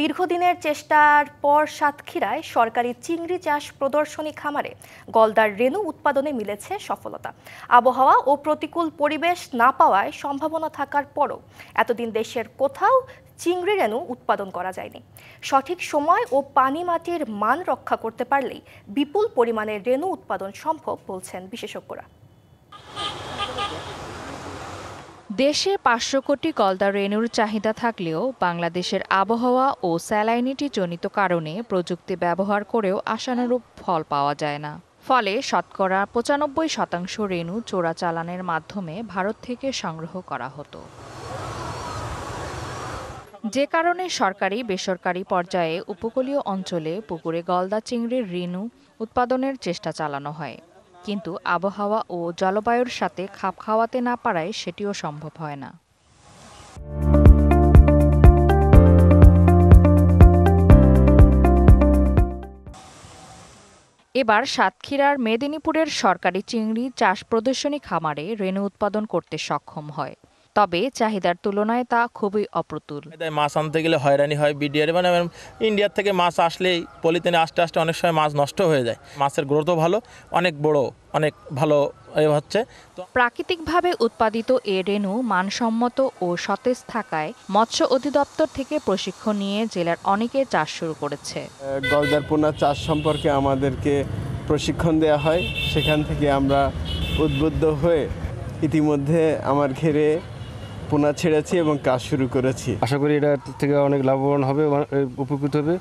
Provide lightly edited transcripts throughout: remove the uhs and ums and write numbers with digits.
দীর্ঘদিনের চেষ্টার পর সাতক্ষীরায় সরকারি চিংড়ি চাষ প্রদর্শনী খামারে গলদার রেণু উৎপাদনে মিলেছে সফলতা। আবহাওয়া ও প্রতিকূল পরিবেশ না পাওয়ায় সম্ভাবনা থাকার পরও এতদিন দেশের কোথাও চিংড়ি রেণু উৎপাদন করা যায়নি। সঠিক সময় ও পানি মাটির মান রক্ষা করতে পারলেই বিপুল পরিমাণে রেণু উৎপাদন সম্ভব বলছেন বিশেষজ্ঞরা। দেশে 500 কোটি গলদা রেণুর চাহিদা থাকলেও বাংলাদেশের আবহাওয়া ও স্যালাইনিটি জনিত কারণে প্রযুক্তি ব্যবহার করেও আশানুরূপ ফল পাওয়া যায় না। ফলে শতকরা 95% রেণু চোরাচালানের মাধ্যমে ভারত থেকে সংগ্রহ করা হতো। যে কারণে সরকারি বেসরকারি পর্যায়ে উপকূলীয় অঞ্চলে পুকুরে গলদা চিংড়ির রেণু উৎপাদনের চেষ্টা চালানো হয়, কিন্তু আবহাওয়া ও জলবায়ুর সাথে খাপ খাওয়াতে না পারায় সেটিও সম্ভব হয় না। এবার সাতক্ষীরার মেদিনীপুরের সরকারি চিংড়ি চাষ প্রদর্শনী খামারে রেণু উৎপাদন করতে সক্ষম হয়, তবে চাহিদার তুলনায় তা খুবই অপ্রতুল। মাছ আনতে গেলে হয়রানি হয়। বিডিআর মানে ইন্ডিয়ার থেকে মাছ আসলেই পলিথিনে আস্তে আস্তে অনেক সময় মাছ নষ্ট হয়ে যায়। মাছের গ্রোথও ভালো, অনেক বড়, অনেক ভালো হচ্ছে। প্রাকৃতিকভাবে উৎপাদিত এ রেণু মানসম্মত ও সতেজ থাকায় মৎস্য অধিদপ্তর থেকে প্রশিক্ষণ নিয়ে জেলার অনেকে চাষ শুরু করেছে। গলদার পোনা চাষ সম্পর্কে আমাদেরকে প্রশিক্ষণ দেওয়া হয়, সেখান থেকে আমরা উদ্বুদ্ধ হয়ে ইতিমধ্যে আমার ঘেরে পোনা ছেড়েছি এবং কাজ শুরু করেছি। আশা করি এটা থেকে অনেক লাভবান হবে, উপকৃত হবে।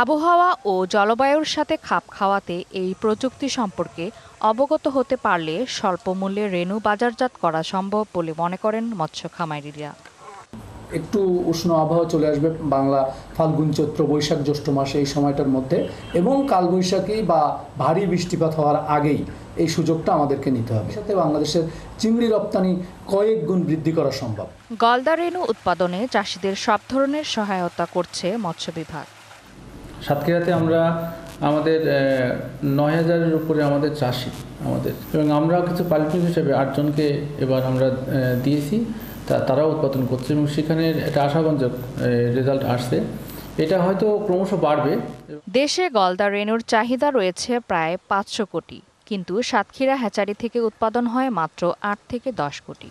আবহাওয়া ও জলবায়ুর সাথে খাপ খাওয়াতে এই প্রযুক্তি সম্পর্কে অবগত হতে পারলে স্বল্প মূল্যে রেণু বাজারজাত করা সম্ভব বলে মনে করেন মৎস্য খামারিরা। একটু উষ্ণ আবহাওয়া চলে আসবে বাংলা ফাল্গুন চৈত্র বৈশাখ জ্যৈষ্ঠ মাসে, এই সময়টার মধ্যে, এবং কালবৈশাখী বা ভারী বৃষ্টিপাত হওয়ার আগেই এই সুযোগটা আমাদেরকে নিতে হবে। সাথে বাংলাদেশের চিংড়ি রপ্তানি কয়েক গুণ বৃদ্ধি করা সম্ভব। গলদা রেণু উৎপাদনে চাষিদের সব ধরনের সহায়তা করছে মৎস্য বিভাগ। সাতক্ষীরাতে আমরা আমাদের ৯,০০০-এর উপরে আমাদের চাষি এবং আমরা কিছু পাইলট হিসেবে 8 জনকে এবার আমরা দিয়েছি, তারাও উৎপাদন করছে এবং সেখানে একটা আশাব্যঞ্জক রেজাল্ট আসছে। এটা হয়তো ক্রমশ বাড়বে। দেশে গলদা রেণুর চাহিদা রয়েছে প্রায় 500 কোটি, কিন্তু সাতক্ষীরা হ্যাচারি থেকে উৎপাদন হয় মাত্র 8 থেকে 10 কোটি।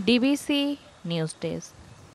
DBC news desk.